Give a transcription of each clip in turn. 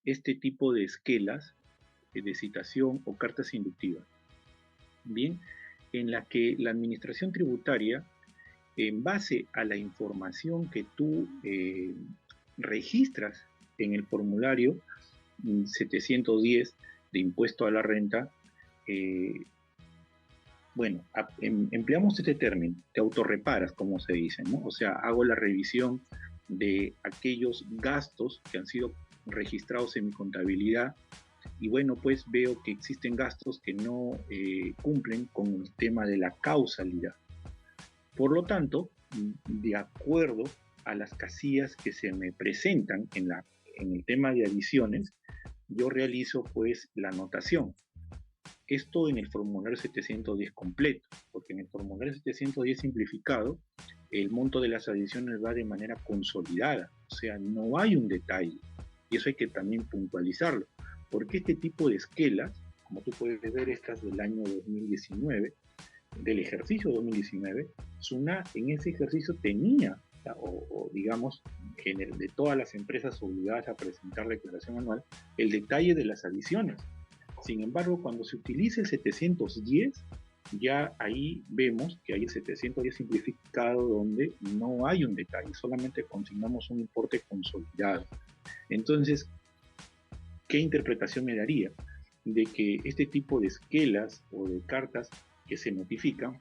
este tipo de esquelas de citación o cartas inductivas. Bien, en la que la administración tributaria, en base a la información que tú registras en el formulario 710 de impuesto a la renta, eh, bueno, empleamos este término, te autorreparas, como se dice, ¿no? O sea, hago la revisión de aquellos gastos que han sido registrados en mi contabilidad y bueno, pues veo que existen gastos que no cumplen con el tema de la causalidad. Por lo tanto, de acuerdo a las casillas que se me presentan en el tema de adiciones, yo realizo pues la anotación. Esto en el formulario 710 completo, porque en el formulario 710 simplificado, el monto de las adiciones va de manera consolidada, o sea, no hay un detalle. Y eso hay que también puntualizarlo, porque este tipo de esquelas, como tú puedes ver, estas del año 2019, del ejercicio 2019, SUNAT en ese ejercicio tenía, o digamos, de todas las empresas obligadas a presentar la declaración anual, el detalle de las adiciones. Sin embargo, cuando se utiliza el 710, ya ahí vemos que hay el 710 simplificado donde no hay un detalle, solamente consignamos un importe consolidado. Entonces, ¿qué interpretación me daría? De que este tipo de esquelas o de cartas que se notifican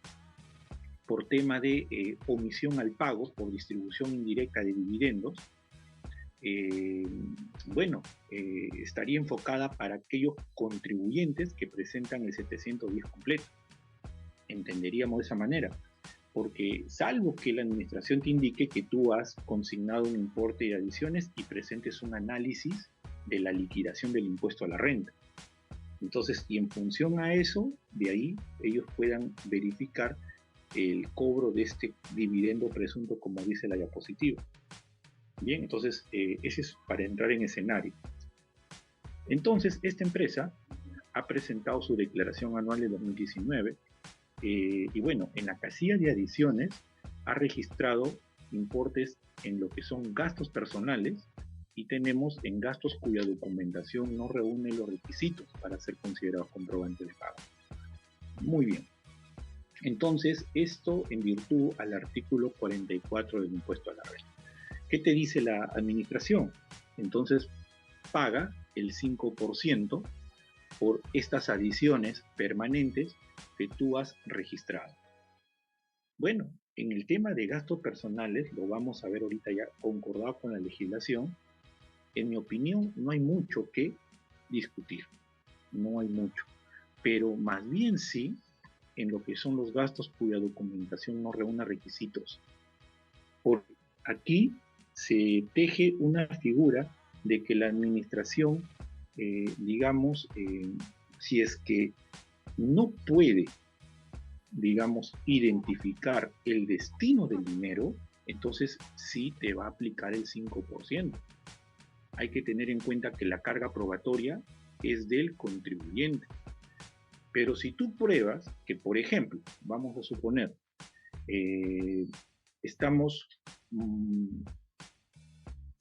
por tema de omisión al pago, por distribución indirecta de dividendos, eh, bueno, estaría enfocada para aquellos contribuyentes que presentan el 710 completo. Entenderíamos de esa manera, porque salvo que la administración te indique que tú has consignado un importe de adiciones y presentes un análisis de la liquidación del impuesto a la renta. Entonces, y en función a eso, de ahí ellos puedan verificar el cobro de este dividendo presunto, como dice la diapositiva. Bien, entonces, ese es para entrar en escenario. Entonces, esta empresa ha presentado su declaración anual de 2019 y bueno, en la casilla de adiciones ha registrado importes en lo que son gastos personales y tenemos en gastos cuya documentación no reúne los requisitos para ser considerados comprobantes de pago. Muy bien. Entonces, esto en virtud al artículo 44 del impuesto a la renta. ¿Qué te dice la administración? Entonces, paga el 5% por estas adiciones permanentes que tú has registrado. Bueno, en el tema de gastos personales, lo vamos a ver ahorita ya concordado con la legislación, en mi opinión no hay mucho que discutir, no hay mucho, pero más bien sí en lo que son los gastos cuya documentación no reúna requisitos. Por aquí se teje una figura de que la administración, digamos, si es que no puede, digamos, identificar el destino del dinero, entonces sí te va a aplicar el 5%. Hay que tener en cuenta que la carga probatoria es del contribuyente. Pero si tú pruebas que, por ejemplo, vamos a suponer, eh, estamos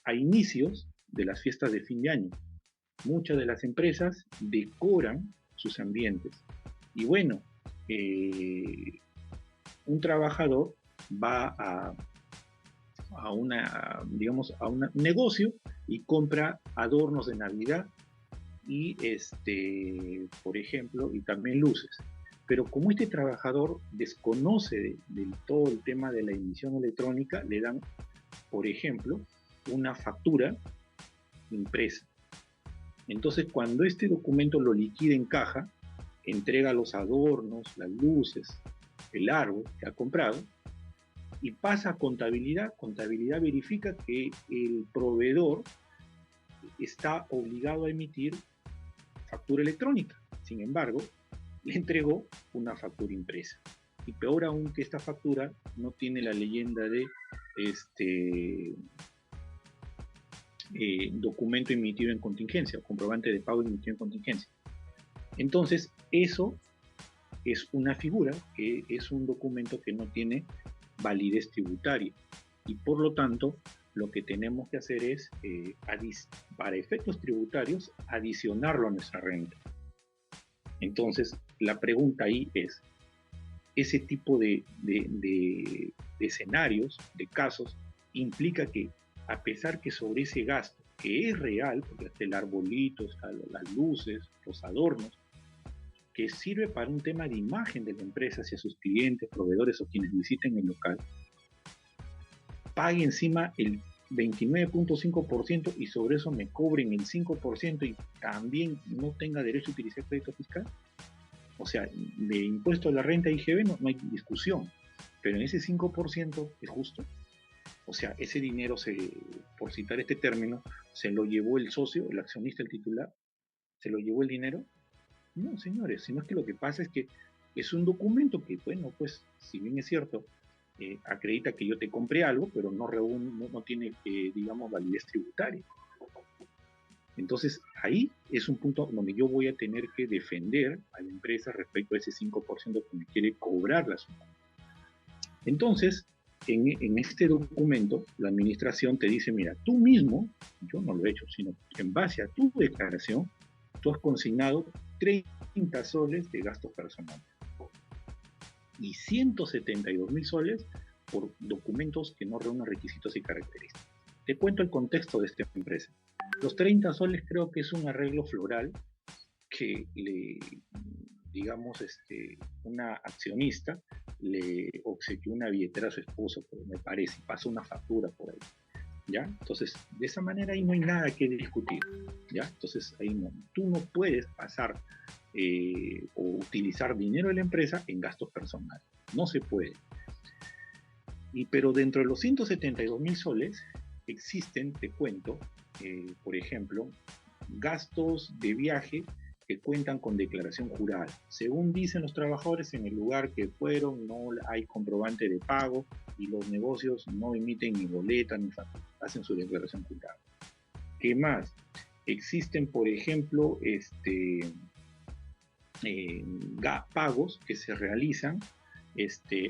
a inicios de las fiestas de fin de año, muchas de las empresas decoran sus ambientes. Y bueno, un trabajador va una, digamos, a un negocio y compra adornos de Navidad y por ejemplo, y también luces. Pero como este trabajador desconoce del todo el tema de la emisión electrónica, le dan, por ejemplo, una factura impresa. Entonces, cuando este documento lo liquida en caja, entrega los adornos, las luces, el árbol que ha comprado y pasa a contabilidad. Contabilidad verifica que el proveedor está obligado a emitir factura electrónica. Sin embargo, le entregó una factura impresa. Y peor aún que esta factura no tiene la leyenda de documento emitido en contingencia, o comprobante de pago emitido en contingencia. Entonces, eso es una figura que es un documento que no tiene validez tributaria y por lo tanto lo que tenemos que hacer es, para efectos tributarios, adicionarlo a nuestra renta. Entonces, la pregunta ahí es, ese tipo de escenarios, de casos, implica que a pesar que sobre ese gasto, que es real, porque hasta el arbolito, las luces, los adornos, que sirve para un tema de imagen de la empresa hacia sus clientes, proveedores o quienes visiten el local, pague encima el 29.5% y sobre eso me cobren el 5% y también no tenga derecho a utilizar crédito fiscal. O sea, de impuesto a la renta IGB no hay discusión, pero en ese 5% es justo. O sea, ese dinero, por citar este término, se lo llevó el socio, el accionista, el titular, se lo llevó el dinero. No, señores, sino es que lo que pasa es que es un documento que, bueno, pues, si bien es cierto, acredita que yo te compré algo, pero no tiene, digamos, validez tributaria. Entonces, ahí es un punto donde yo voy a tener que defender a la empresa respecto a ese 5% que me quiere cobrar la suma. Entonces, en este documento, la administración te dice, mira, tú mismo, yo no lo he hecho, sino en base a tu declaración, tú has consignado 30 soles de gastos personales y 172.000 soles por documentos que no reúnen requisitos y características. Te cuento el contexto de esta empresa. Los 30 soles creo que es un arreglo floral que digamos, una accionista le obsequió una billetera a su esposo, me parece, pasó una factura por ahí, ¿ya? Entonces, de esa manera ahí no hay nada que discutir, ¿ya? Entonces, ahí tú no puedes pasar o utilizar dinero de la empresa en gastos personales, no se puede. Pero dentro de los 172.000 soles existen, te cuento, por ejemplo, gastos de viaje que cuentan con declaración jurada. Según dicen los trabajadores, en el lugar que fueron no hay comprobante de pago y los negocios no emiten ni boleta ni factura, hacen su declaración jurada. ¿Qué más? Existen, por ejemplo, pagos que se realizan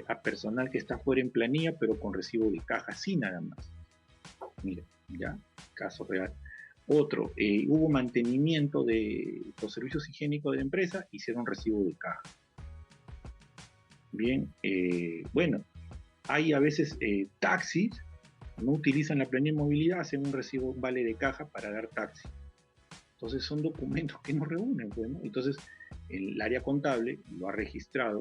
a personal que está fuera en planilla, pero con recibo de caja, sí, nada más. Mira, ya, caso real. Otro, hubo mantenimiento de los servicios higiénicos de la empresa, hicieron recibo de caja. Bien, bueno, hay a veces taxis, no utilizan la planilla de movilidad, hacen un recibo, un vale de caja para dar taxi. Entonces son documentos que no reúnen, pues, ¿no? Entonces el área contable lo ha registrado,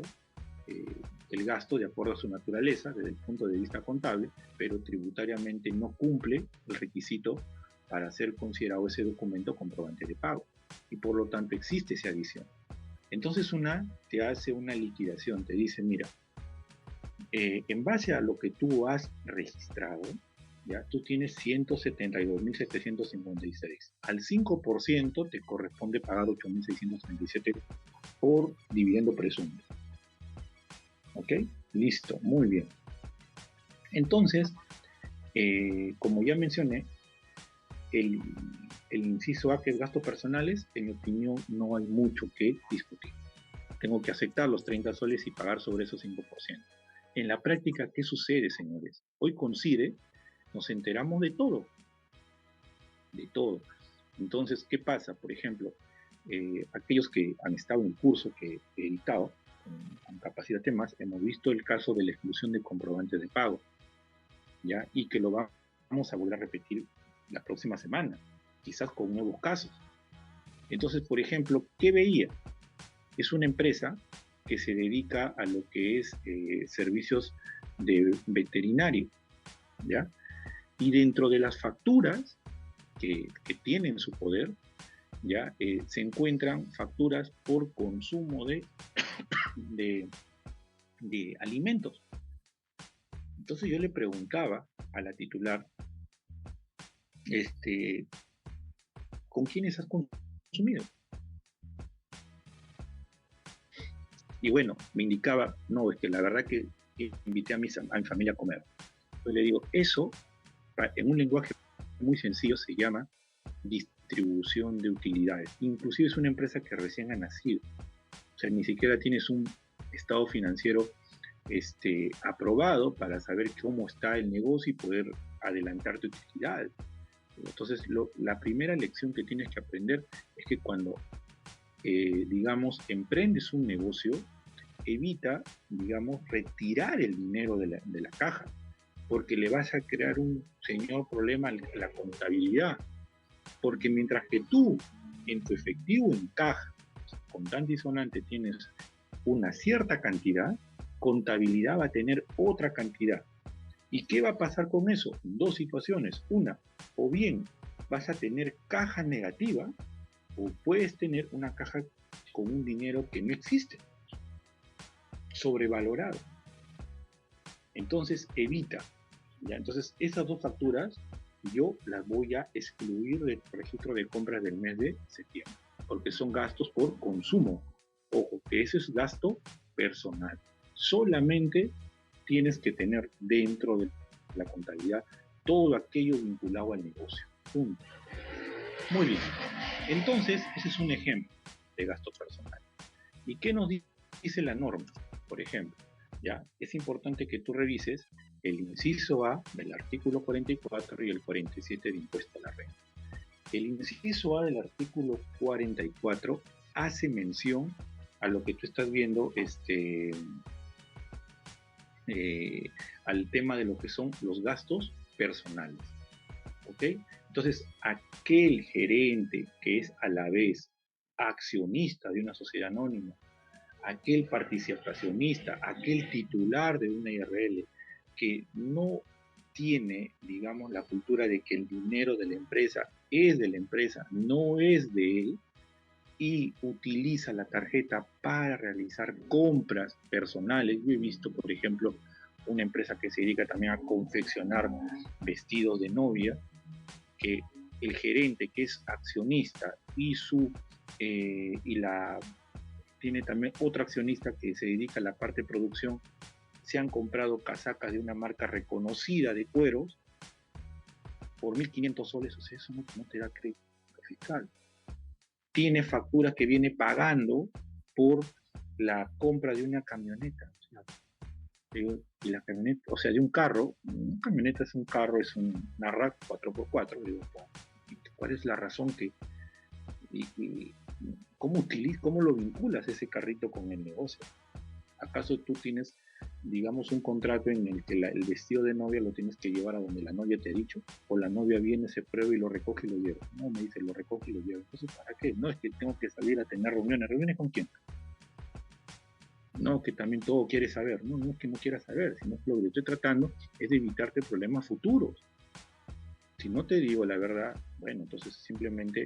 el gasto de acuerdo a su naturaleza desde el punto de vista contable, pero tributariamente no cumple el requisito para ser considerado ese documento comprobante de pago y por lo tanto existe esa adición. Entonces te hace una liquidación, te dice, mira, en base a lo que tú has registrado, ya tú tienes 172.756. Al 5% te corresponde pagar 8.637 por dividendo presunto. ¿Ok? Listo, muy bien. Entonces, como ya mencioné, el inciso A, que es gastos personales, en mi opinión no hay mucho que discutir. Tengo que aceptar los 30 soles y pagar sobre esos 5%. En la práctica, ¿qué sucede, señores? Hoy con CIDE nos enteramos de todo. De todo. Entonces, ¿qué pasa? Por ejemplo, aquellos que han estado en el curso que he editado, con capacidad de más, hemos visto el caso de la exclusión de comprobantes de pago, ¿ya? Y que lo vamos a volver a repetir la próxima semana, quizás con nuevos casos. Entonces, por ejemplo, ¿qué veía? Es una empresa que se dedica a lo que es servicios de veterinario, ¿ya? Y dentro de las facturas que tiene en su poder, ¿ya? Se encuentran facturas por consumo de alimentos. Entonces yo le preguntaba a la titular, ¿con quiénes has consumido? Y bueno, me indicaba, no, es que la verdad que invité a mi familia a comer. Yo le digo, eso, en un lenguaje muy sencillo, se llama distribución de utilidades. Inclusive es una empresa que recién ha nacido. O sea, ni siquiera tienes un estado financiero aprobado para saber cómo está el negocio y poder adelantarte utilidades. Entonces, la primera lección que tienes que aprender es que cuando, digamos, emprendes un negocio, evita, digamos, retirar el dinero de la caja, porque le vas a crear un señor problema a la contabilidad. Porque mientras que tú, en tu efectivo en caja, contante y sonante, tienes una cierta cantidad, contabilidad va a tener otra cantidad. ¿Y qué va a pasar con eso? Dos situaciones. Una, o bien vas a tener caja negativa, o puedes tener una caja con un dinero que no existe, sobrevalorado. Entonces evita. ¿Ya? Entonces esas dos facturas yo las voy a excluir del registro de compras del mes de septiembre, porque son gastos por consumo. Ojo, que ese es gasto personal. Solamente tienes que tener dentro de la contabilidad todo aquello vinculado al negocio. Punto. Muy bien. Entonces, ese es un ejemplo de gasto personal. ¿Y qué nos dice la norma? Por ejemplo, ya es importante que tú revises el inciso A del artículo 44 y el 47 de impuesto a la renta. El inciso A del artículo 44 hace mención a lo que tú estás viendo, al tema de lo que son los gastos personales. ¿Ok? Entonces, aquel gerente que es a la vez accionista de una sociedad anónima, aquel participacionista, aquel titular de una IRL que no tiene, digamos, la cultura de que el dinero de la empresa es de la empresa, no es de él, y utiliza la tarjeta para realizar compras personales. Yo he visto, por ejemplo, una empresa que se dedica también a confeccionar vestidos de novia, que el gerente que es accionista y la tiene también otro accionista que se dedica a la parte de producción, se han comprado casacas de una marca reconocida de cueros por 1.500 soles, o sea, eso no te da crédito fiscal. Tiene facturas que viene pagando por la compra de una camioneta. O sea, y la camioneta, o sea, de un carro, una camioneta es un carro, es una RAC 4x4. Digo, ¿cuál es la razón que... ¿Cómo lo vinculas ese carrito con el negocio? ¿Acaso tú tienes, digamos, un contrato en el que el vestido de novia lo tienes que llevar a donde la novia te ha dicho? ¿O la novia viene, se prueba y lo recoge y lo lleva? No, me dice, lo recoge y lo lleva. Entonces, ¿para qué? No, es que tengo que salir a tener reuniones. ¿Reuniones con quién? No, que también todo quiere saber. No, no es que no quiera saber, sino que lo que estoy tratando es de evitarte problemas futuros. Si no te digo la verdad, bueno, entonces simplemente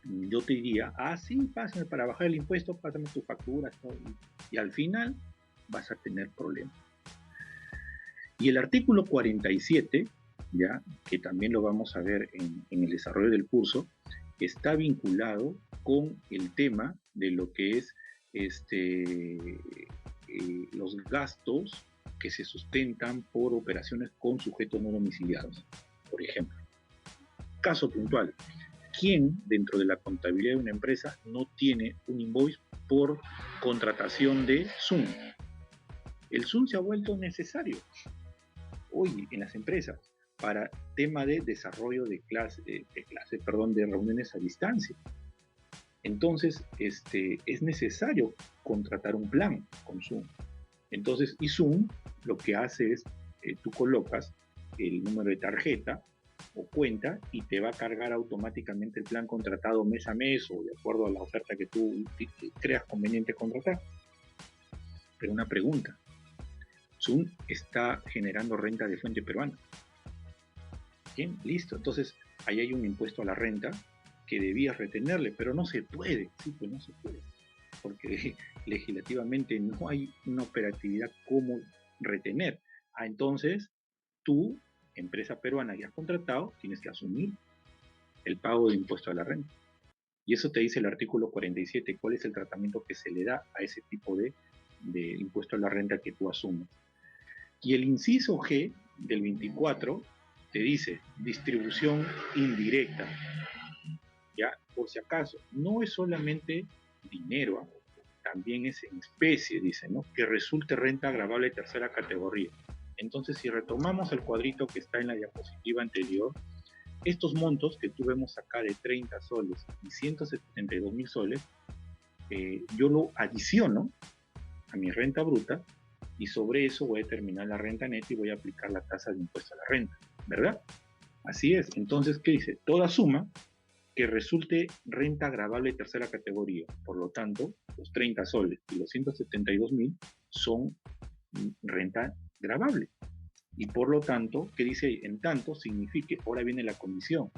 yo te diría, sí, pásame para bajar el impuesto, pásame tu factura, todo, y al final vas a tener problemas. Y el artículo 47, ya, que también lo vamos a ver en el desarrollo del curso, está vinculado con el tema de lo que es los gastos que se sustentan por operaciones con sujetos no domiciliados. Por ejemplo, caso puntual, ¿quién dentro de la contabilidad de una empresa no tiene un invoice por contratación de Zoom? El Zoom se ha vuelto necesario hoy en las empresas para tema de desarrollo de de reuniones a distancia. Entonces, es necesario contratar un plan con Zoom. Entonces, y Zoom lo que hace es, tú colocas el número de tarjeta o cuenta y te va a cargar automáticamente el plan contratado mes a mes o de acuerdo a la oferta que tú creas conveniente contratar. Pero una pregunta, Zoom está generando renta de fuente peruana. Bien, listo. Entonces, ahí hay un impuesto a la renta que debías retenerle, pero no se puede. Sí, pues no se puede. Porque legislativamente no hay una operatividad como retener. Entonces, tú, empresa peruana que has contratado, tienes que asumir el pago de impuesto a la renta. Y eso te dice el artículo 47, cuál es el tratamiento que se le da a ese tipo de impuesto a la renta que tú asumes. Y el inciso G del 24 te dice distribución indirecta. Ya, por si acaso, no es solamente dinero, también es en especie, dice, ¿no? Que resulte renta agravable de tercera categoría. Entonces, si retomamos el cuadrito que está en la diapositiva anterior, estos montos que tú vemos acá de 30 soles y 172.000 soles, yo lo adiciono a mi renta bruta y sobre eso voy a determinar la renta neta y voy a aplicar la tasa de impuesto a la renta, ¿verdad? Así es. Entonces, ¿qué dice? Toda suma que resulte renta gravable de tercera categoría. Por lo tanto, los 30 soles y los 172.000 son renta gravable. Y por lo tanto, ¿qué dice? En tanto signifique, ahora viene la condición,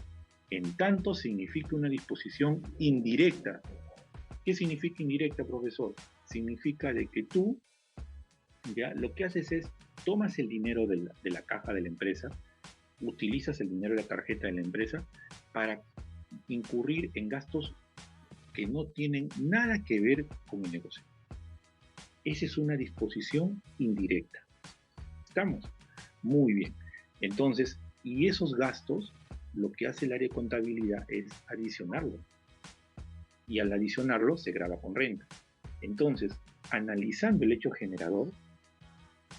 en tanto significa una disposición indirecta. ¿Qué significa indirecta, profesor? Significa de que tú, ya, lo que haces es, tomas el dinero de la caja de la empresa, utilizas el dinero de la tarjeta de la empresa para incurrir en gastos que no tienen nada que ver con el negocio. Esa es una disposición indirecta. ¿Estamos? Muy bien. Entonces, y esos gastos, lo que hace el área de contabilidad es adicionarlo. Y al adicionarlo se grava con renta. Entonces, analizando el hecho generador,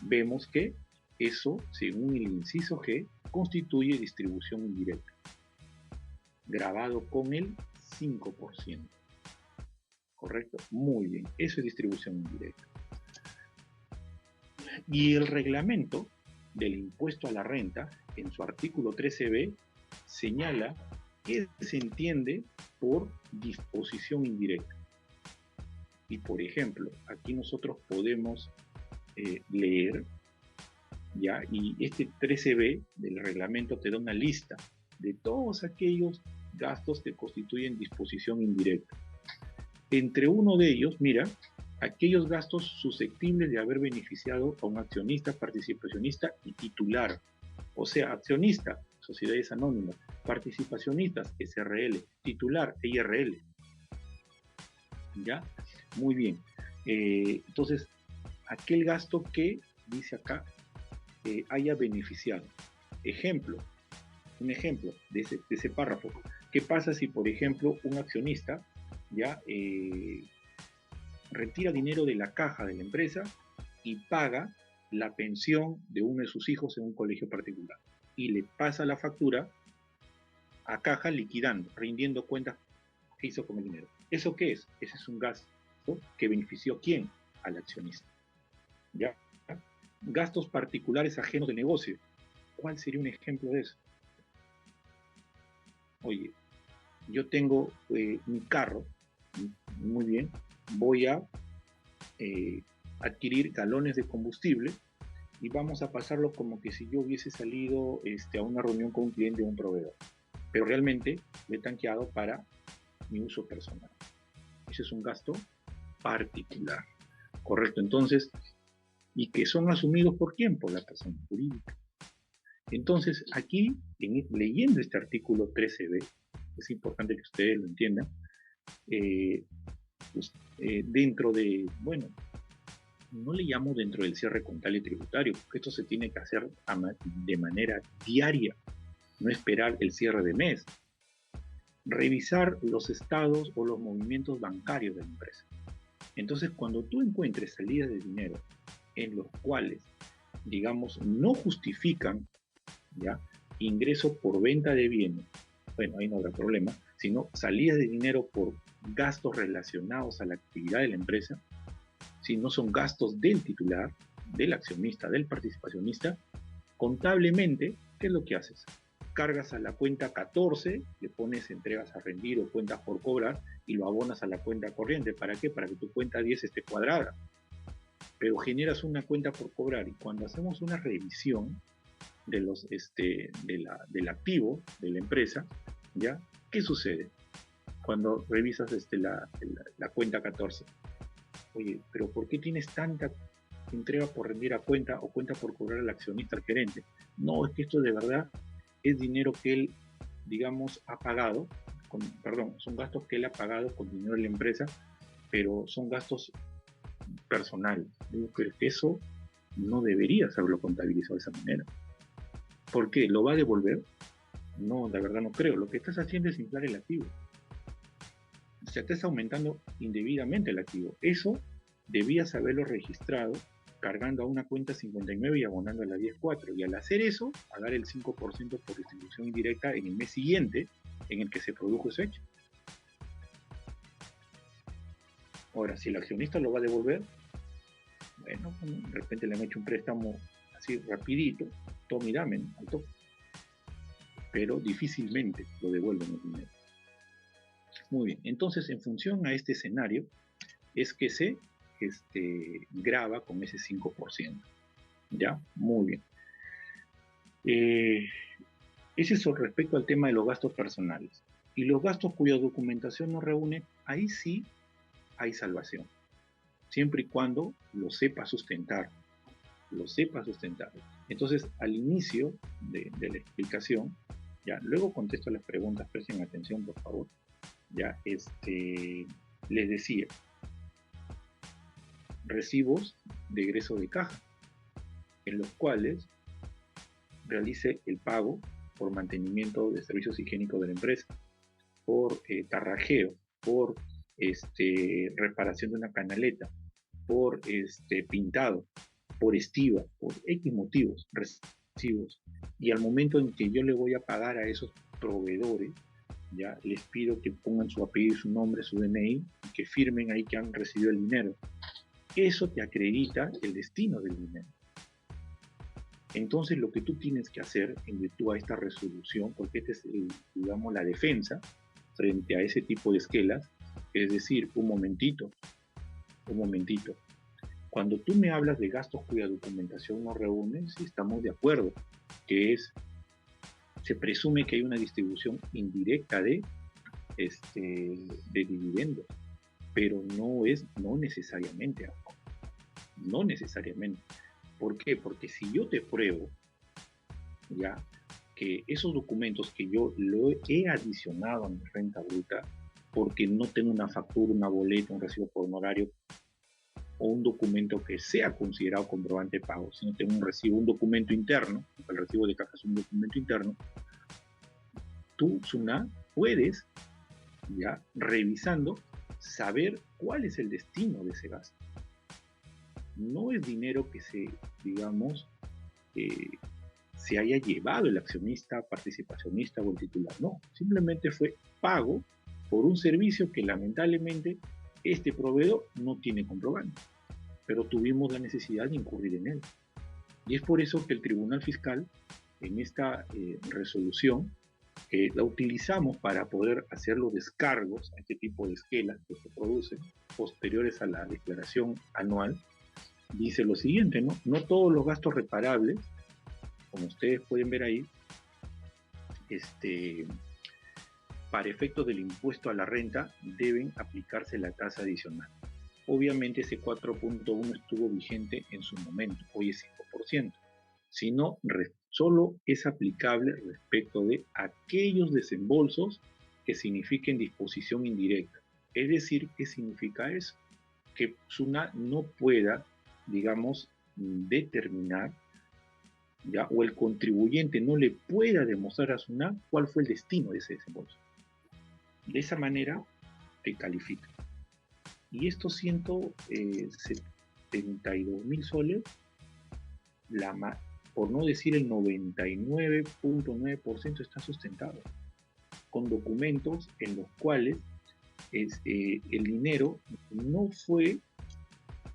vemos que eso, según el inciso G, constituye distribución indirecta, gravado con el 5%. ¿Correcto? Muy bien. Eso es distribución indirecta. Y el reglamento del impuesto a la renta, en su artículo 13b, señala que se entiende por disposición indirecta. Y por ejemplo, aquí nosotros podemos leer, ¿ya? Y este 13b del reglamento te da una lista de todos aquellos gastos que constituyen disposición indirecta. Entre uno de ellos, mira, aquellos gastos susceptibles de haber beneficiado a un accionista, participacionista y titular. O sea, accionista, sociedades anónimas, participacionistas, SRL, titular, IRL. ¿Ya? Muy bien. Entonces, aquel gasto que, dice acá, haya beneficiado. Un ejemplo de ese párrafo. ¿Qué pasa si, por ejemplo, un accionista ya retira dinero de la caja de la empresa y paga la pensión de uno de sus hijos en un colegio particular y le pasa la factura a caja liquidando, rindiendo cuentas que hizo con el dinero? ¿Eso qué es? Ese es un gasto que benefició ¿a quién? Al accionista. ¿Ya? Gastos particulares ajenos de negocio. ¿Cuál sería un ejemplo de eso? Oye, yo tengo un carro, muy bien, voy a adquirir galones de combustible y vamos a pasarlo como que si yo hubiese salido a una reunión con un cliente o un proveedor, pero realmente lo he tanqueado para mi uso personal. Ese es un gasto particular, ¿correcto? Entonces, ¿y que son asumidos por quién? Por la persona jurídica. Entonces, aquí, leyendo este artículo 13b, es importante que ustedes lo entiendan, dentro de, bueno, no le llamo dentro del cierre contable tributario, porque esto se tiene que hacer de manera diaria, no esperar el cierre de mes. Revisar los estados o los movimientos bancarios de la empresa. Entonces, cuando tú encuentres salidas de dinero en los cuales, digamos, no justifican, ¿ya?, ingreso por venta de bienes, bueno, ahí no habrá problema, sino salidas de dinero por gastos relacionados a la actividad de la empresa, si no son gastos del titular, del accionista, del participacionista, contablemente, ¿qué es lo que haces? Cargas a la cuenta 14, le pones entregas a rendir o cuentas por cobrar y lo abonas a la cuenta corriente. ¿Para qué? Para que tu cuenta 10 esté cuadrada. Pero generas una cuenta por cobrar y cuando hacemos una revisión de los, del activo de la empresa, ¿ya? ¿Qué sucede? Cuando revisas la cuenta 14. Oye, pero ¿por qué tienes tanta entrega por rendir a cuenta o cuenta por cobrar al accionista, al gerente? No, es que esto de verdad es dinero que él, digamos, ha pagado, son gastos que él ha pagado con dinero de la empresa, pero son gastos personales. Digo, pero eso no deberías haberlo contabilizado de esa manera. ¿Por qué? ¿Lo va a devolver? No, la verdad no creo. Lo que estás haciendo es inflar el activo. O sea, estás aumentando indebidamente el activo. Eso debías haberlo registrado cargando a una cuenta 59 y abonando a la 10.4. Y al hacer eso, pagar el 5% por distribución indirecta en el mes siguiente en el que se produjo ese hecho. Ahora, si el accionista lo va a devolver, bueno, de repente le han hecho un préstamo así rapidito, tome y dame, al toque. Pero difícilmente lo devuelven el dinero. Muy bien, entonces en función a este escenario es que se graba con ese 5%. ¿Ya? Muy bien. Ese es respecto al tema de los gastos personales. Y los gastos cuya documentación no reúne, ahí sí hay salvación. Siempre y cuando lo sepa sustentar. Lo sepa sustentar. Entonces, al inicio de la explicación, ya, luego contesto las preguntas, presten atención, por favor. Ya, les decía, recibos de egreso de caja, en los cuales realice el pago por mantenimiento de servicios higiénicos de la empresa, por tarrajeo, por reparación de una canaleta, por pintado, por estiva, por X motivos, recibos. Y al momento en que yo le voy a pagar a esos proveedores, ya les pido que pongan su apellido, su nombre, su DNI, y que firmen ahí que han recibido el dinero. Eso te acredita el destino del dinero. Entonces lo que tú tienes que hacer en virtud a esta resolución, porque esta es, digamos, la defensa frente a ese tipo de esquelas, es decir, un momentito, cuando tú me hablas de gastos cuya documentación no reúne, sí estamos de acuerdo, que se presume que hay una distribución indirecta de dividendos, pero no necesariamente. ¿Por qué? Porque si yo te pruebo, ya, que esos documentos que yo lo he adicionado a mi renta bruta, porque no tengo una factura, una boleta, un recibo por honorario, o un documento que sea considerado comprobante de pago, sino tengo un recibo, un documento interno, el recibo de caja es un documento interno, tú, SUNAT, puedes, ya, revisando, saber cuál es el destino de ese gasto. No es dinero que digamos, se haya llevado el accionista, participacionista o el titular. No, simplemente fue pago por un servicio que lamentablemente este proveedor no tiene comprobante, pero tuvimos la necesidad de incurrir en él. Y es por eso que el Tribunal Fiscal, en esta resolución, la utilizamos para poder hacer los descargos a este tipo de esquelas que se producen posteriores a la declaración anual. Dice lo siguiente, ¿no? No todos los gastos reparables, como ustedes pueden ver ahí, para efectos del impuesto a la renta deben aplicarse la tasa adicional. Obviamente ese 4.1 estuvo vigente en su momento, hoy es 5%, sino solo es aplicable respecto de aquellos desembolsos que signifiquen disposición indirecta. Es decir, ¿qué significa eso? Que SUNAT no pueda, digamos, determinar, ¿ya? O el contribuyente no le pueda demostrar a SUNAT cuál fue el destino de ese desembolso. De esa manera te califica. Y estos 172.000 soles, por no decir el 99.9% está sustentado, con documentos en los cuales el dinero no fue,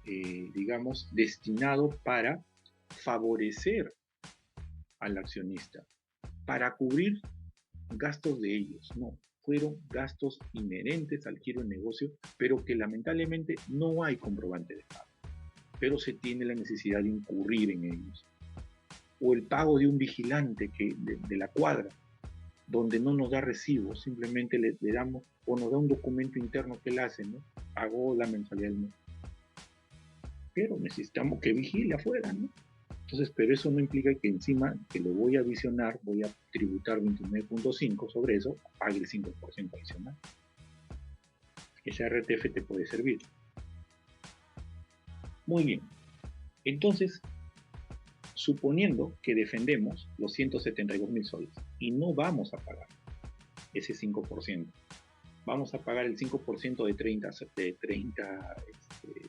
digamos, destinado para favorecer al accionista, para cubrir gastos de ellos, no, fueron gastos inherentes al giro de negocio, pero que lamentablemente no hay comprobante de pago, pero se tiene la necesidad de incurrir en ellos. O el pago de un vigilante de la cuadra, donde no nos da recibo, simplemente le damos, o nos da un documento interno que él hace, ¿no? Pagó la mensualidad del mes. Pero necesitamos que vigile afuera, ¿no? Entonces, pero eso no implica que encima que lo voy a adicionar, voy a tributar 29.5 sobre eso, pague el 5% adicional. Ese RTF te puede servir. Muy bien. Entonces, suponiendo que defendemos los 172.000 soles y no vamos a pagar ese 5%, vamos a pagar el 5% de 30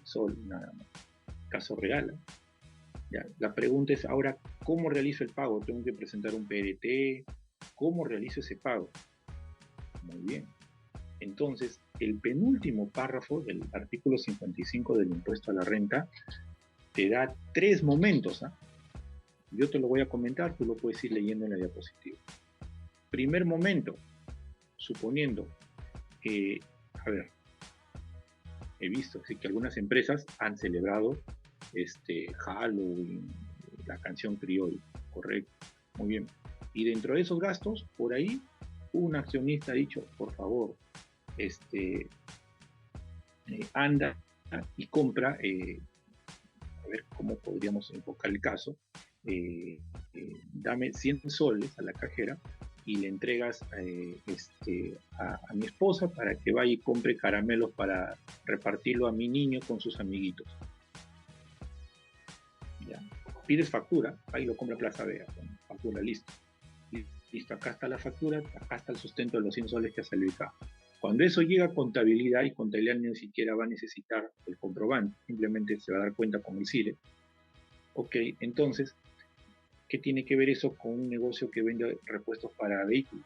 soles, nada más. Caso real. Ya, la pregunta es ahora, ¿cómo realizo el pago? ¿Tengo que presentar un PDT? ¿Cómo realizo ese pago? Muy bien. Entonces, el penúltimo párrafo del artículo 55 del impuesto a la renta te da tres momentos. ¿Ah? Yo te lo voy a comentar, tú lo puedes ir leyendo en la diapositiva. Primer momento, suponiendo que, a ver, he visto que algunas empresas han celebrado Halloween, la canción criolla, correcto, muy bien. Y dentro de esos gastos, por ahí, un accionista ha dicho, por favor, anda y compra, a ver cómo podríamos enfocar el caso, dame 100 soles a la cajera y le entregas a mi esposa para que vaya y compre caramelos para repartirlo a mi niño con sus amiguitos. ¿Ya? Pides factura, ahí lo compra Plaza Vea, factura, listo. Listo, acá está la factura, acá está el sustento de los 100 soles que ha salido acá. Cuando eso llega a contabilidad, y contabilidad ni siquiera va a necesitar el comprobante, simplemente se va a dar cuenta con el CIRE. Ok, entonces, ¿qué tiene que ver eso con un negocio que vende repuestos para vehículos?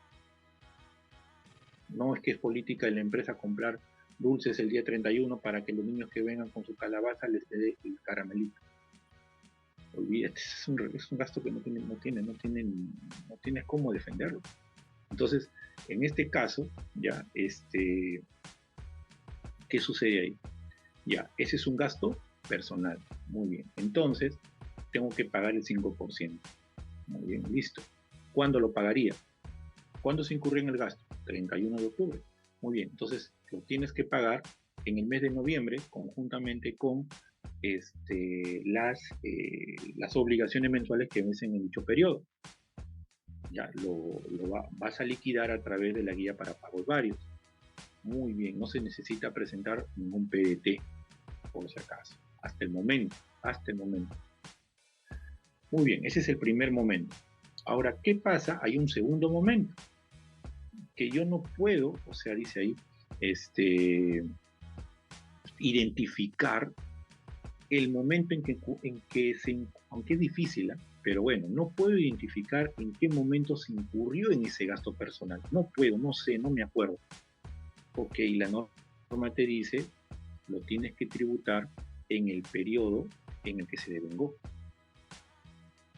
No es que es política de la empresa comprar dulces el día 31 para que los niños que vengan con su calabaza les dé el caramelito. Olvídate, es un gasto que no tienes cómo defenderlo. Entonces, en este caso, ya, ¿qué sucede ahí? Ya, ese es un gasto personal. Muy bien. Entonces, tengo que pagar el 5%. Muy bien, listo. ¿Cuándo lo pagaría? ¿Cuándo se incurre en el gasto? 31 de octubre. Muy bien, entonces lo tienes que pagar en el mes de noviembre conjuntamente con las obligaciones mensuales que vencen en dicho periodo. Ya vas a liquidar a través de la guía para pagos varios. Muy bien, no se necesita presentar ningún PDT, por si acaso, hasta el momento, hasta el momento. Muy bien, ese es el primer momento. Ahora, ¿qué pasa? Hay un segundo momento que yo no puedo, o sea, dice ahí, identificar el momento aunque es difícil, ¿eh? Pero bueno, no puedo identificar en qué momento se incurrió en ese gasto personal. No puedo, no sé, no me acuerdo. Ok, la norma te dice, lo tienes que tributar en el periodo en el que se devengó.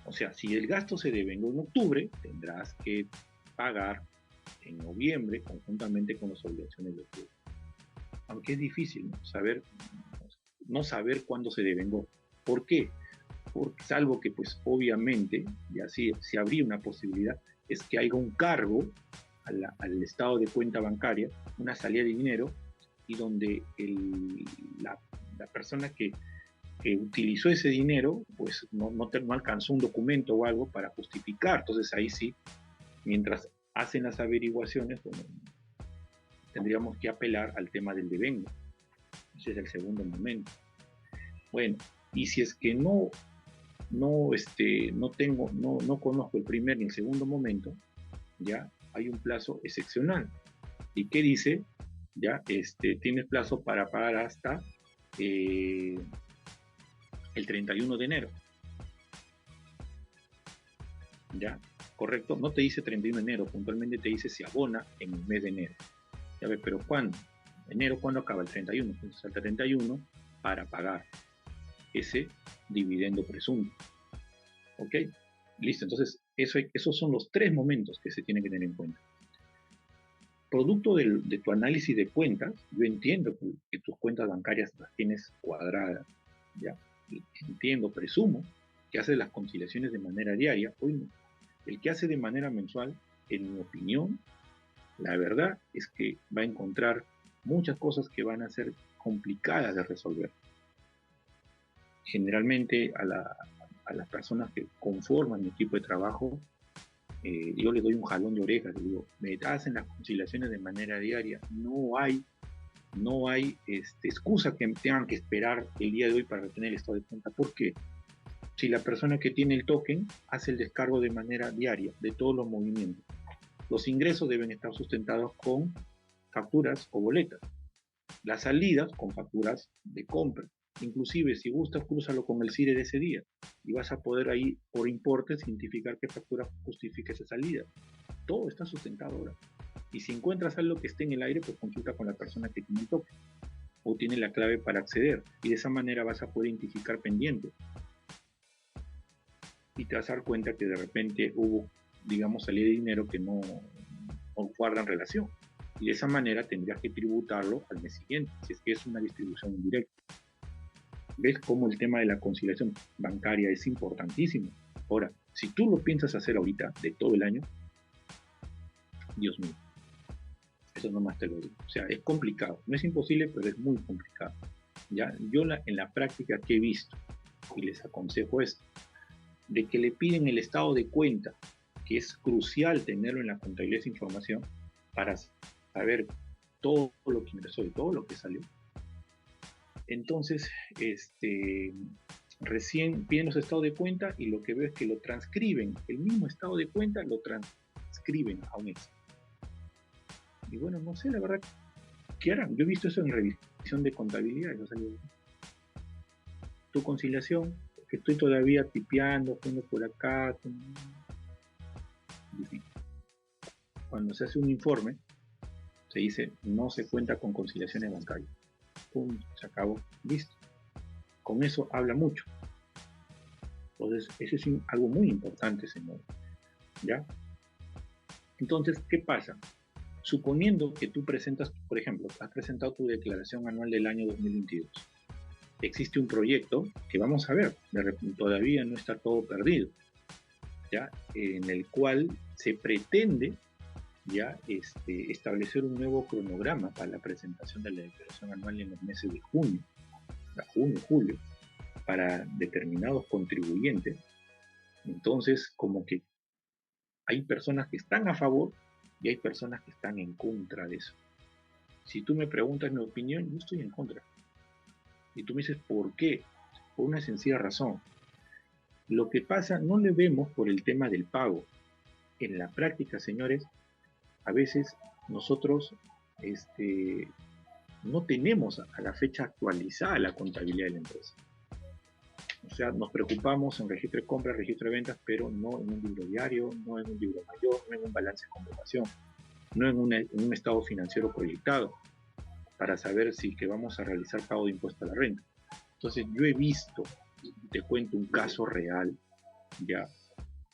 O sea, si el gasto se devengó en octubre, tendrás que pagar en noviembre conjuntamente con las obligaciones de octubre. Aunque es difícil, no saber cuándo se devengó. ¿Por qué? Porque, salvo que, pues, obviamente, y así se habría una posibilidad, es que haya un cargo al estado de cuenta bancaria, una salida de dinero, y donde la persona que utilizó ese dinero, pues no alcanzó un documento o algo para justificar. Entonces ahí sí, mientras hacen las averiguaciones, bueno, tendríamos que apelar al tema del devengo. Ese es el segundo momento. Bueno, y si es que no conozco el primer ni el segundo momento, ya hay un plazo excepcional. ¿Y qué dice? Ya, tienes plazo para pagar hasta el 31 de enero. ¿Ya? Correcto, no te dice 31 de enero, puntualmente te dice si abona en el mes de enero. Ya ves, pero ¿cuándo? Enero, ¿cuándo acaba? El 31. Entonces, el 31 para pagar ese dividendo presunto. ¿Ok? Listo, entonces esos son los tres momentos que se tienen que tener en cuenta. Producto de tu análisis de cuentas, yo entiendo que tus cuentas bancarias las tienes cuadradas, ¿ya? Entiendo, presumo que haces las conciliaciones de manera diaria. Hoy no. El que hace de manera mensual, en mi opinión, la verdad es que va a encontrar muchas cosas que van a ser complicadas de resolver. Generalmente a las personas que conforman mi equipo de trabajo, yo les doy un jalón de orejas, les digo, me hacen las conciliaciones de manera diaria, no hay excusa que tengan que esperar el día de hoy para tener el estado de cuenta. ¿Por qué? Si la persona que tiene el token hace el descargo de manera diaria de todos los movimientos, los ingresos deben estar sustentados con facturas o boletas, las salidas con facturas de compra. Inclusive, si gustas, crúzalo con el CIRE de ese día y vas a poder ahí, por importes, identificar qué factura justifica esa salida. Todo está sustentado ahora. Y si encuentras algo que esté en el aire, pues consulta con la persona que tiene el toque o tiene la clave para acceder. Y de esa manera vas a poder identificar pendientes. Y te vas a dar cuenta que de repente hubo, digamos, salida de dinero que no guardan relación. Y de esa manera tendrías que tributarlo al mes siguiente, si es que es una distribución indirecta. ¿Ves cómo el tema de la conciliación bancaria es importantísimo? Ahora, si tú lo piensas hacer ahorita, de todo el año, Dios mío, eso nomás te lo digo. O sea, es complicado. No es imposible, pero es muy complicado. ¿Ya? Yo en la práctica que he visto, y les aconsejo esto, de que le piden el estado de cuenta, que es crucial tenerlo en la contabilidad de esa información para saber todo lo que ingresó y todo lo que salió. Entonces, recién piden los estados de cuenta y lo que veo es que lo transcriben, el mismo estado de cuenta lo transcriben a un Excel. Y bueno, no sé, la verdad, ¿qué harán? Yo he visto eso en revisión de contabilidad. O sea, tu conciliación, que estoy todavía tipeando, poniendo por acá. Cuando se hace un informe, se dice, no se cuenta con conciliaciones bancarias. Pum, se acabó, listo. Con eso habla mucho. Entonces, eso es algo muy importante, señor. ¿Ya? Entonces, ¿qué pasa? Suponiendo que tú presentas, por ejemplo, has presentado tu declaración anual del año 2022. Existe un proyecto que vamos a ver, todavía no está todo perdido, ¿ya? En el cual se pretende ya establecer un nuevo cronograma para la presentación de la declaración anual en los meses de junio, julio, para determinados contribuyentes. Entonces, como que hay personas que están a favor y hay personas que están en contra de eso. Si tú me preguntas mi opinión, yo estoy en contra. Y tú me dices, ¿por qué? Por una sencilla razón. Lo que pasa no le vemos por el tema del pago. En la práctica, señores, a veces nosotros no tenemos a la fecha actualizada la contabilidad de la empresa. O sea, nos preocupamos en registro de compras, registro de ventas, pero no en un libro diario, no en un libro mayor, no en un balance de comprobación, no en un estado financiero proyectado para saber si que vamos a realizar pago de impuesto a la renta. Entonces yo he visto, te cuento un caso real, ya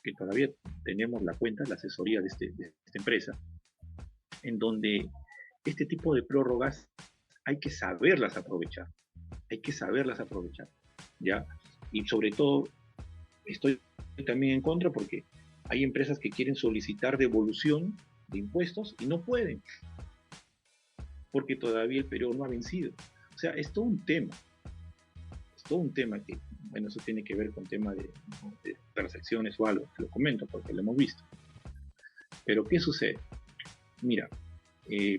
que todavía tenemos la cuenta, la asesoría de esta empresa, en donde este tipo de prórrogas hay que saberlas aprovechar, ¿ya? Y sobre todo, estoy también en contra porque hay empresas que quieren solicitar devolución de impuestos y no pueden, porque todavía el periodo no ha vencido. O sea, es todo un tema que, bueno, eso tiene que ver con tema de percepciones o algo, te lo comento porque lo hemos visto. Pero, ¿qué sucede? Mira,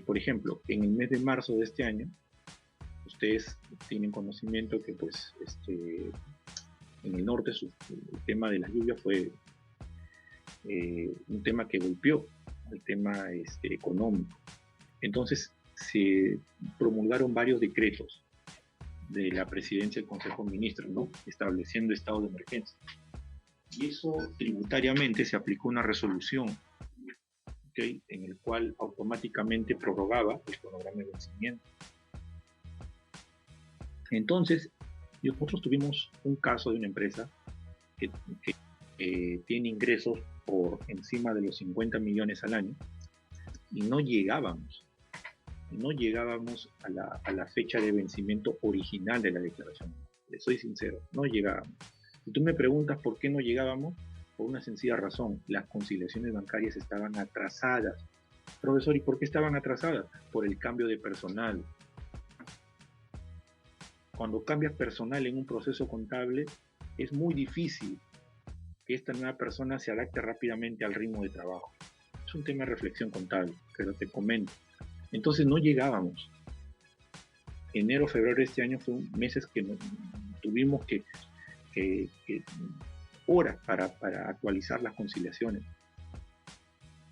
por ejemplo, en el mes de marzo de este año, ustedes tienen conocimiento que pues en el norte el tema de las lluvias fue un tema que golpeó el tema económico. Entonces se promulgaron varios decretos de la presidencia del Consejo de Ministros, ¿no? Estableciendo estado de emergencia. Y eso tributariamente se aplicó una resolución, ¿okay? En el cual automáticamente prorrogaba el cronograma de vencimiento. Entonces, nosotros tuvimos un caso de una empresa que tiene ingresos por encima de los 50 millones al año y no llegábamos a la fecha de vencimiento original de la declaración. Les soy sincero, no llegábamos. Si tú me preguntas por qué no llegábamos, por una sencilla razón, las conciliaciones bancarias estaban atrasadas. Profesor, ¿y por qué estaban atrasadas? Por el cambio de personal. Cuando cambias personal en un proceso contable, es muy difícil que esta nueva persona se adapte rápidamente al ritmo de trabajo. Es un tema de reflexión contable, pero te comento. Entonces no llegábamos. Enero, febrero de este año fueron meses que tuvimos que horas para actualizar las conciliaciones.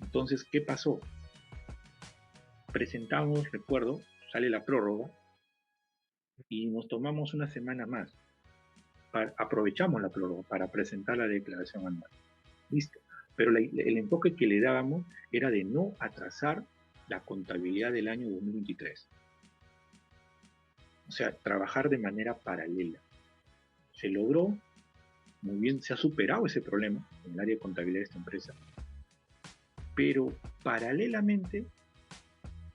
Entonces, ¿qué pasó? Presentamos, recuerdo, sale la prórroga y nos tomamos una semana más. Aprovechamos la prórroga para presentar la declaración anual. Listo. Pero el enfoque que le dábamos era de no atrasar la contabilidad del año 2023. O sea, trabajar de manera paralela. Se logró, muy bien, se ha superado ese problema en el área de contabilidad de esta empresa, pero paralelamente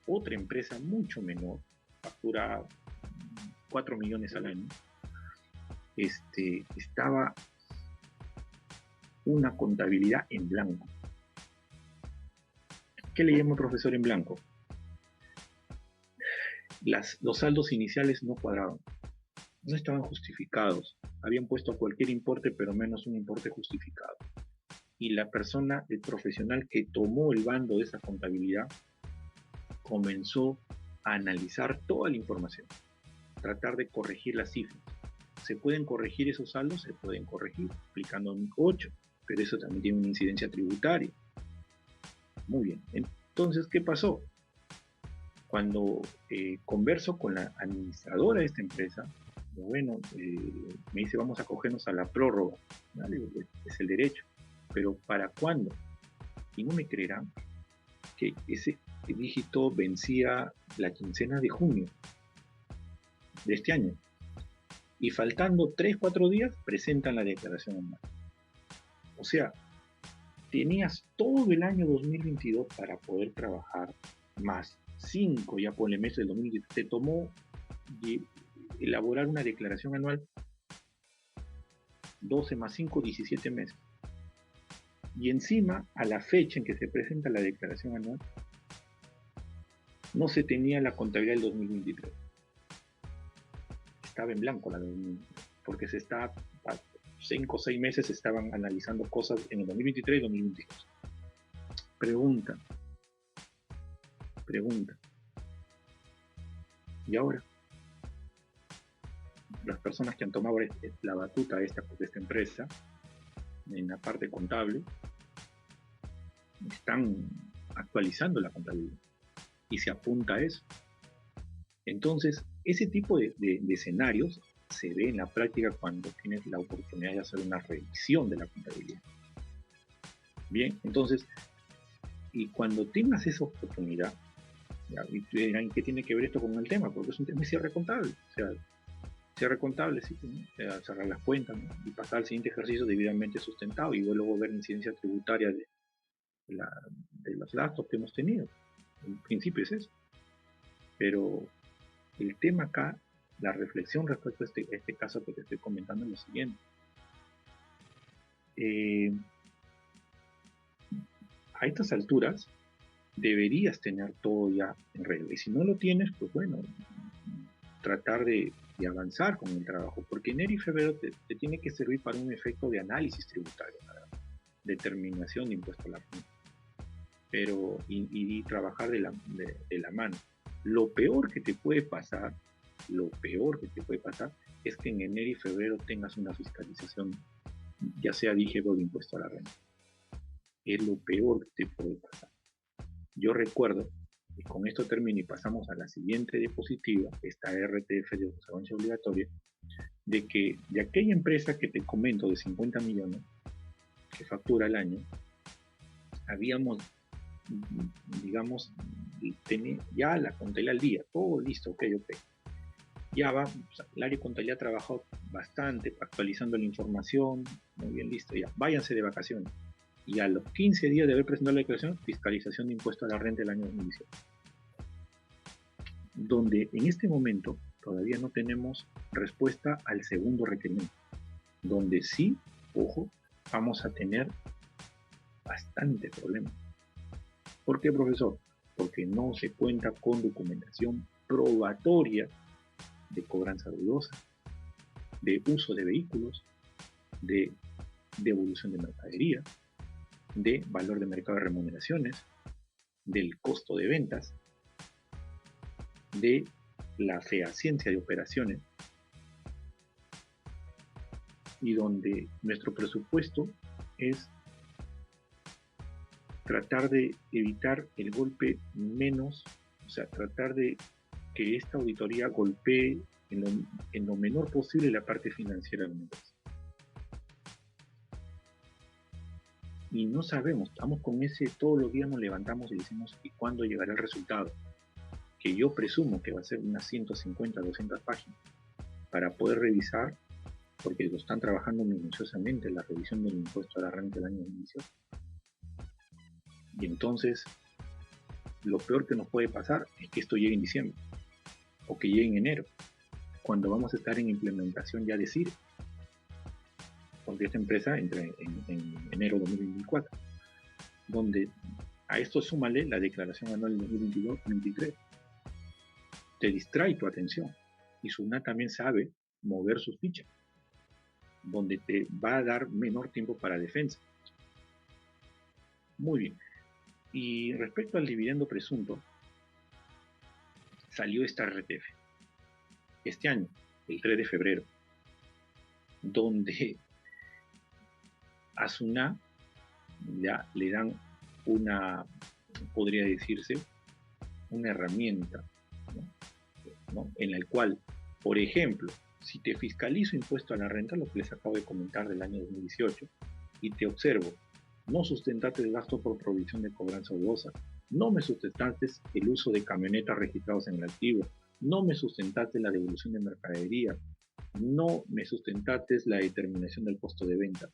otra empresa mucho menor, factura 4 millones al año, estaba una contabilidad en blanco. ¿Qué le llamo profesor en blanco? Los saldos iniciales no cuadraban, no estaban justificados, habían puesto cualquier importe pero menos un importe justificado. Y la persona, el profesional que tomó el bando de esa contabilidad, comenzó a analizar toda la información, tratar de corregir las cifras. ¿Se pueden corregir esos saldos? Se pueden corregir, aplicando un 8, pero eso también tiene una incidencia tributaria. Muy bien. Entonces, ¿qué pasó? Cuando converso con la administradora de esta empresa, bueno, me dice, vamos a cogernos a la prórroga. ¿Vale? Es el derecho. Pero ¿para cuándo? Y no me creerán que ese dígito vencía la quincena de junio de este año. Y faltando 3, 4 días, presentan la declaración anual. O sea, tenías todo el año 2022 para poder trabajar, más 5 ya por el mes del 2023. Te tomó elaborar una declaración anual 12 más 5, 17 meses. Y encima, a la fecha en que se presenta la declaración anual, no se tenía la contabilidad del 2023. Estaba en blanco la 2023, porque se está, 5 o 6 meses se estaban analizando cosas en el 2023 y 2022. Pregunta. ¿Y ahora? Las personas que han tomado la batuta de esta empresa, en la parte contable, están actualizando la contabilidad y se apunta a eso. Entonces, ese tipo de escenarios se ve en la práctica cuando tienes la oportunidad de hacer una revisión de la contabilidad. Bien, entonces, y cuando tengas esa oportunidad, y te dirán, ¿qué tiene que ver esto con el tema? Porque es un tema de cierre contable. O sea, cierre contable, sí, ¿no? Cerrar las cuentas, ¿no? Y pasar al siguiente ejercicio debidamente sustentado y luego ver la incidencia tributaria de los gastos que hemos tenido. En principio es eso. Pero el tema acá, la reflexión respecto a este caso que te estoy comentando es lo siguiente. A estas alturas deberías tener todo ya en regla. Y si no lo tienes, pues bueno, tratar de avanzar con el trabajo, porque enero y febrero te tiene que servir para un efecto de análisis tributario, determinación de impuesto a la renta, pero y trabajar de la mano. Lo peor que te puede pasar es que en enero y febrero tengas una fiscalización, ya sea DIGEVO de impuesto a la renta. Es lo peor que te puede pasar. Yo recuerdo, y con esto termino y pasamos a la siguiente diapositiva, esta RTF de observancia obligatoria, de que de aquella empresa que te comento de 50 millones que factura al año, habíamos, digamos, ya la contabilidad al día, todo listo, ok. Ya va, el área de contabilidad ha trabajado bastante actualizando la información, muy bien, listo, ya, váyanse de vacaciones. Y a los 15 días de haber presentado la declaración, fiscalización de impuesto a la renta del año 2017. Donde en este momento todavía no tenemos respuesta al segundo requerimiento, donde sí, ojo, vamos a tener bastante problema. ¿Por qué, profesor? Porque no se cuenta con documentación probatoria de cobranza dudosa, de uso de vehículos, de devolución de mercadería, de valor de mercado de remuneraciones, del costo de ventas, de la fehaciencia de operaciones, y donde nuestro presupuesto es tratar de evitar el golpe menos, o sea, tratar de que esta auditoría golpee en lo menor posible la parte financiera del negocio. Y no sabemos, estamos con ese, todos los días nos levantamos y decimos, ¿y cuándo llegará el resultado? Que yo presumo que va a ser unas 150, 200 páginas, para poder revisar, porque lo están trabajando minuciosamente, la revisión del impuesto a la renta del año 2018. Y entonces, lo peor que nos puede pasar es que esto llegue en diciembre, o que llegue en enero, cuando vamos a estar en implementación ya de CIRE, porque esta empresa entra en enero de 2024, donde a esto súmale la declaración anual del 2022-2023. Te distrae tu atención, y SUNAT también sabe mover sus fichas, donde te va a dar menor tiempo para defensa. Muy bien. Y respecto al dividendo presunto, salió esta RTF este año, el 3 de febrero, donde a SUNAT ya le dan una, podría decirse, una herramienta, ¿no? En la cual, por ejemplo, si te fiscalizo impuesto a la renta, lo que les acabo de comentar del año 2018, y te observo, no sustentaste el gasto por provisión de cobranza dudosa, no me sustentaste el uso de camionetas registrados en el activo, no me sustentaste la devolución de mercadería, no me sustentaste la determinación del costo de venta.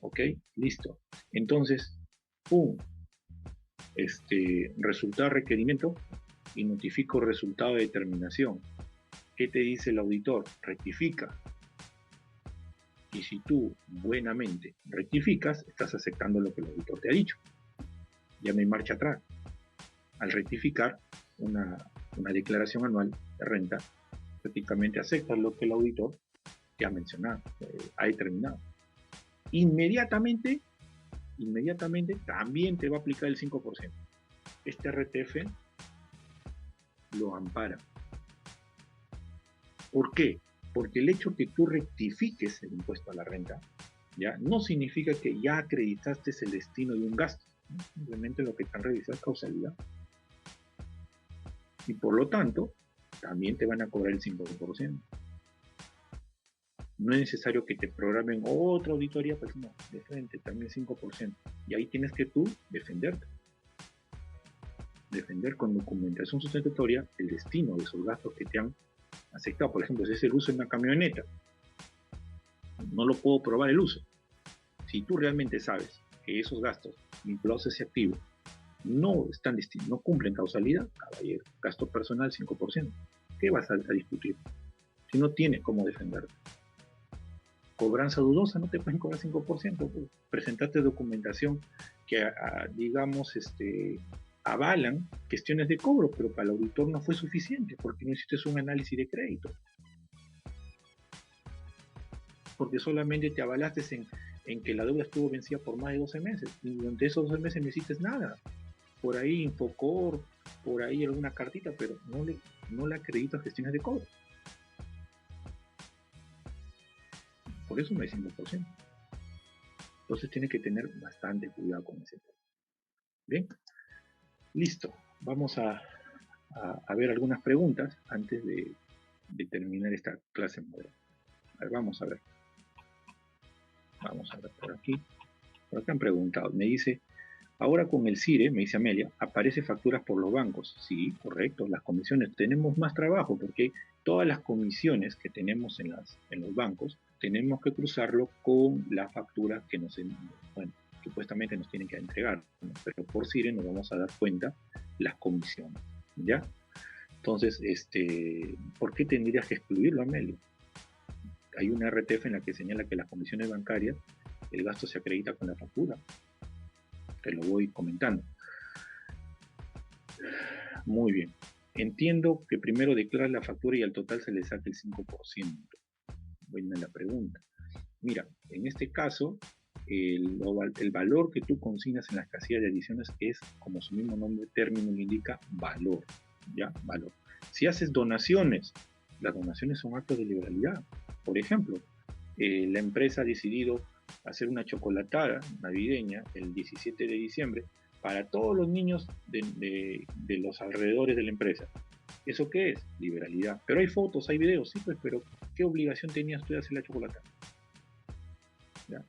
¿Ok? Listo. Entonces, ¡pum! Resultado de requerimiento y notifico resultado de determinación. ¿Qué te dice el auditor? Rectifica. Y si tú buenamente rectificas, estás aceptando lo que el auditor te ha dicho. Ya no hay marcha atrás. Al rectificar una declaración anual de renta, prácticamente aceptas lo que el auditor te ha mencionado, ha determinado. Inmediatamente también te va a aplicar el 5%. Este RTF lo ampara. ¿Por qué? Porque el hecho que tú rectifiques el impuesto a la renta, ¿ya? No significa que ya acreditaste el destino de un gasto, ¿no? Simplemente lo que están revisando es causalidad. Y por lo tanto, también te van a cobrar el 5%. No es necesario que te programen otra auditoría, pues no, de frente, también 5%. Y ahí tienes que tú defenderte. Defender con documentación sustentatoria el destino de esos gastos que te han aceptado. Por ejemplo, si es el uso de una camioneta, no lo puedo probar el uso. Si tú realmente sabes que esos gastos vinculados a ese activo no están no cumplen causalidad, caballero, gasto personal 5%. ¿Qué vas a discutir? Si no tienes cómo defenderte. Cobranza dudosa, no te pueden cobrar 5%. Pues. Presentaste documentación que, digamos, avalan cuestiones de cobro, pero para el auditor no fue suficiente porque no hiciste un análisis de crédito. Porque solamente te avalaste en que la deuda estuvo vencida por más de 12 meses y durante esos 12 meses no hiciste nada. Por ahí Infocor, por ahí alguna cartita, pero no le acreditas gestiones de cobro. Por eso no hay 5%. Entonces tiene que tener bastante cuidado con ese tema. Bien, listo. Vamos a ver algunas preguntas antes de terminar esta clase moderna. A ver, vamos a ver. Vamos a ver por aquí. Por acá han preguntado. Me dice, ahora con el CIRE, me dice Amelia, aparece facturas por los bancos. Sí, correcto. Las comisiones. Tenemos más trabajo porque todas las comisiones que tenemos en los bancos, tenemos que cruzarlo con la factura que supuestamente nos tienen que entregar, ¿no? Pero por CIRE nos vamos a dar cuenta las comisiones, ¿ya? Entonces, ¿por qué tendrías que excluirlo, Amelio? Hay una RTF en la que señala que las comisiones bancarias, el gasto se acredita con la factura. Te lo voy comentando. Muy bien. Entiendo que primero declaras la factura y al total se le saca el 5%. Buena la pregunta. Mira, en este caso, el valor que tú consignas en las casillas de adiciones es, como su mismo nombre término le indica, valor. ¿Ya? Valor. Si haces donaciones, las donaciones son actos de liberalidad. Por ejemplo, la empresa ha decidido hacer una chocolatada navideña el 17 de diciembre para todos los niños de los alrededores de la empresa. ¿Eso qué es? Liberalidad. Pero hay fotos, hay videos, sí, pues, pero ¿qué obligación tenías tú de hacer la chocolate? ¿Ya?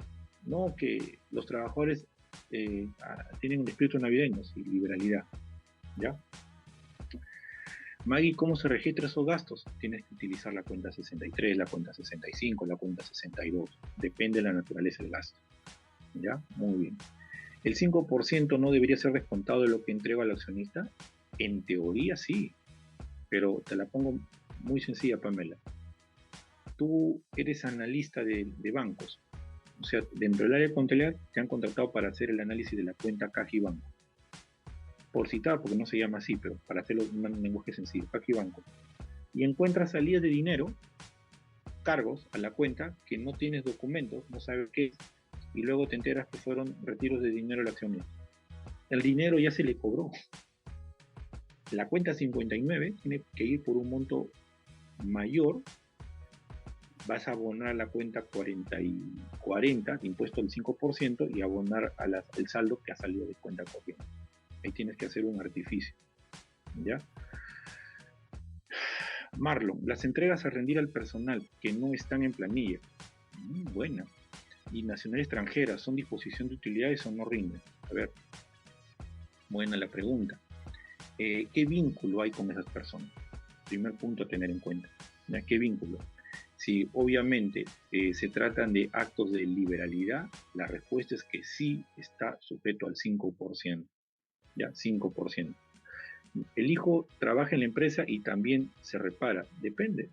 No que los trabajadores tienen un espíritu navideño, sí, liberalidad. ¿Ya? Maggie, ¿cómo se registra esos gastos? Tienes que utilizar la cuenta 63, la cuenta 65, la cuenta 62. Depende de la naturaleza del gasto. ¿Ya? Muy bien. ¿El 5% no debería ser descontado de lo que entrega al accionista? En teoría sí, pero te la pongo muy sencilla, Pamela. Tú eres analista de bancos. O sea, dentro del área de contabilidad te han contratado para hacer el análisis de la cuenta caja y banco. Por citar, porque no se llama así, pero para hacerlo en un lenguaje sencillo, caja y banco. Y encuentras salidas de dinero, cargos a la cuenta que no tienes documentos, no sabes qué es, y luego te enteras que fueron retiros de dinero al accionista. El dinero ya se le cobró. La cuenta 59 tiene que ir por un monto mayor. Vas a abonar la cuenta 40, impuesto del 5%, y abonar el saldo que ha salido de cuenta corriente. Ahí tienes que hacer un artificio. ¿Ya? Marlon, las entregas a rendir al personal que no están en planilla. Buena. Y nacional extranjera, ¿son disposición de utilidades o no rinden? A ver, buena la pregunta. ¿Qué vínculo hay con esas personas? Primer punto a tener en cuenta. ¿Ya? ¿Qué vínculo? Si obviamente se tratan de actos de liberalidad, la respuesta es que sí está sujeto al 5%. Ya, 5%. El hijo trabaja en la empresa y también se repara. Depende.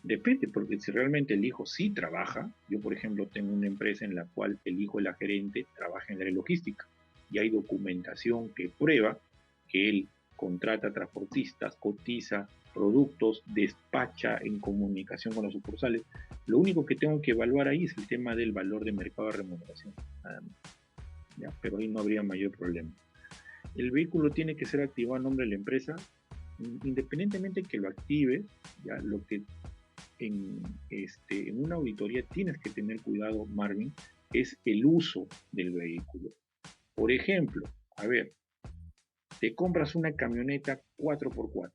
Depende, porque si realmente el hijo sí trabaja, yo por ejemplo tengo una empresa en la cual el hijo de la gerente trabaja en la logística y hay documentación que prueba que él contrata transportistas, cotiza productos, despacha en comunicación con los sucursales. Lo único que tengo que evaluar ahí es el tema del valor de mercado de remuneración, nada más. ¿Ya? Pero ahí no habría mayor problema. El vehículo tiene que ser activado a nombre de la empresa, independientemente que lo active, ya lo que en una auditoría tienes que tener cuidado, Marvin, es el uso del vehículo. Por ejemplo, a ver, te compras una camioneta 4x4,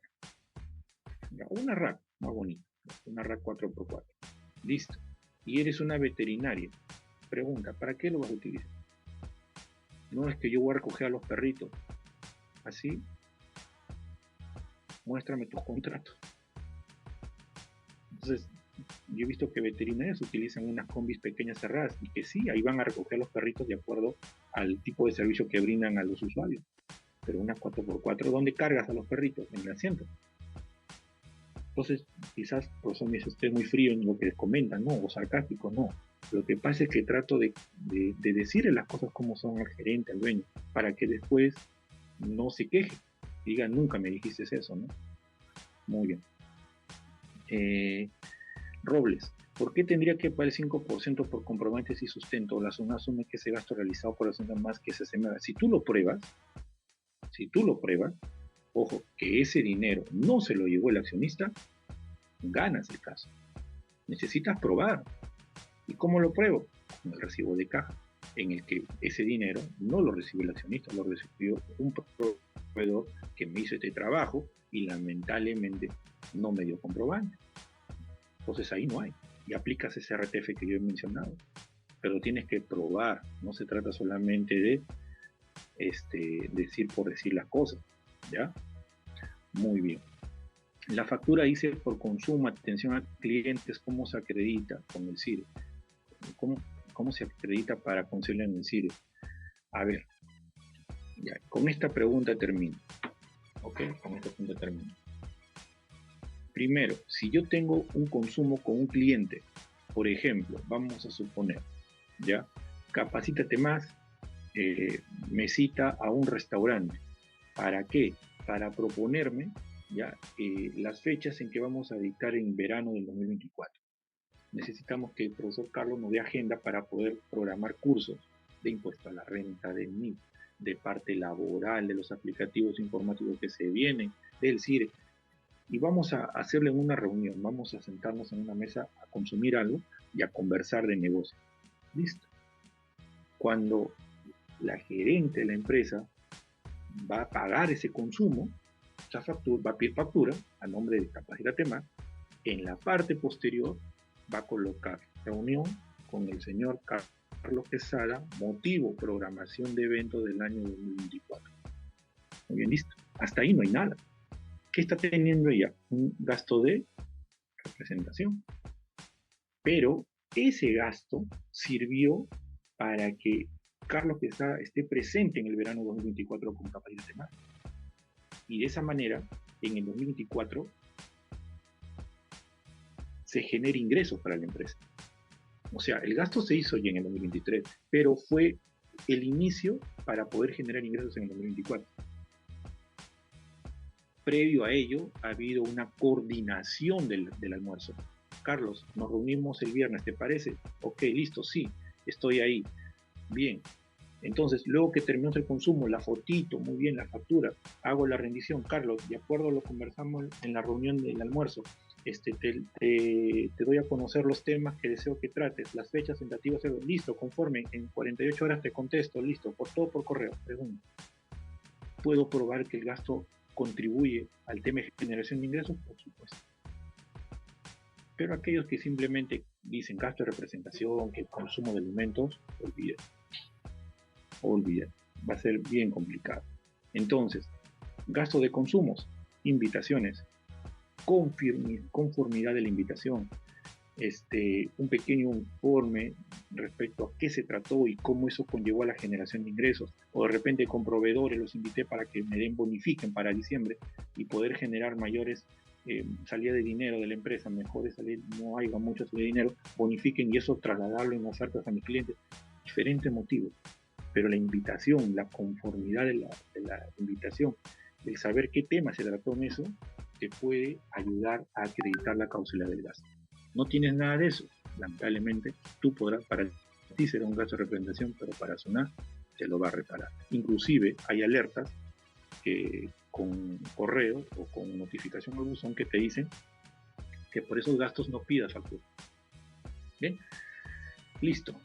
una RAC más bonita, una RAC 4x4, listo, y eres una veterinaria. Pregunta, ¿para qué lo vas a utilizar? No es que yo voy a recoger a los perritos, así, muéstrame tus contratos. Entonces, yo he visto que veterinarios utilizan unas combis pequeñas cerradas y que sí, ahí van a recoger los perritos de acuerdo al tipo de servicio que brindan a los usuarios. Pero una 4x4, ¿dónde cargas a los perritos? En el asiento. Entonces, quizás por eso me dice usted muy frío en lo que les comentan, ¿no? O sarcástico, no. Lo que pasa es que trato de decirle las cosas como son al gerente, al dueño, para que después no se queje. Diga, nunca me dijiste eso, ¿no? Muy bien. Robles, ¿por qué tendría que pagar el 5% por comprobantes y sustento? La zona asume que ese gasto realizado por la zona más que se asemeja. Si tú lo pruebas, ojo, que ese dinero no se lo llevó el accionista, ganas el caso. Necesitas probar. ¿Y cómo lo pruebo? Con el recibo de caja, en el que ese dinero no lo recibió el accionista, lo recibió un proveedor que me hizo este trabajo y lamentablemente no me dio comprobante. Entonces ahí no hay. Y aplicas ese RTF que yo he mencionado. Pero tienes que probar. No se trata solamente de decir por decir las cosas. ¿Ya? Muy bien. La factura dice por consumo, atención a clientes, ¿cómo se acredita con el CIRE? ¿Cómo se acredita para conseguirlo en el CIRE? A ver, ya, con esta pregunta termino. ¿Ok? Con esta pregunta termino. Primero, si yo tengo un consumo con un cliente, por ejemplo, vamos a suponer, ¿ya? Capacítate más, me cita a un restaurante. ¿Para qué? Para proponerme ya las fechas en que vamos a dictar en verano del 2024. Necesitamos que el profesor Carlos nos dé agenda para poder programar cursos de impuesto a la renta, de NIF, de parte laboral, de los aplicativos informáticos que se vienen, del CIRE. Y vamos a hacerle una reunión, vamos a sentarnos en una mesa a consumir algo y a conversar de negocio. Listo. Cuando la gerente de la empresa va a pagar ese consumo, esa factura, va a pedir factura a nombre de Capacidad Tema. En la parte posterior va a colocar reunión con el señor Carlos Quesada, motivo programación de eventos del año 2024. Muy bien, listo. Hasta ahí no hay nada. ¿Qué está teniendo ella? Un gasto de representación. Pero ese gasto sirvió para que Carlos Quesada esté presente en el verano 2024 con Capacidad de Mar. Y de esa manera, en el 2024, se genera ingresos para la empresa. O sea, el gasto se hizo ya en el 2023, pero fue el inicio para poder generar ingresos en el 2024. Previo a ello, ha habido una coordinación del almuerzo. Carlos, nos reunimos el viernes, ¿te parece? Ok, listo, sí, estoy ahí. Bien. Entonces, luego que terminó el consumo, la fotito, muy bien, la factura, hago la rendición. Carlos, de acuerdo a lo que conversamos en la reunión del almuerzo, te doy a conocer los temas que deseo que trates, las fechas tentativas, listo, conforme, en 48 horas te contesto, listo, por todo por correo, pregunto. ¿Puedo probar que el gasto contribuye al tema de generación de ingresos? Por supuesto. Pero aquellos que simplemente dicen gasto de representación, que consumo de alimentos, olviden. Va a ser bien complicado. Entonces, gasto de consumos, invitaciones, conformidad de la invitación, un pequeño informe respecto a qué se trató y cómo eso conllevó a la generación de ingresos, o de repente con proveedores los invité para que me bonifiquen para diciembre y poder generar mayores salida de dinero de la empresa, mejores salir, no haya mucha salida de dinero, bonifiquen y eso trasladarlo en ofertas a mis clientes, diferentes motivos. Pero la invitación, la conformidad de la invitación, el saber qué tema se trató en eso, te puede ayudar a acreditar la causalidad del gasto. No tienes nada de eso, lamentablemente, tú podrás, para ti será un gasto de representación, pero para SUNAT te lo va a reparar. Inclusive hay alertas que con correo o con notificación al buzón que te dicen que por esos gastos no pidas factura. Bien, listo.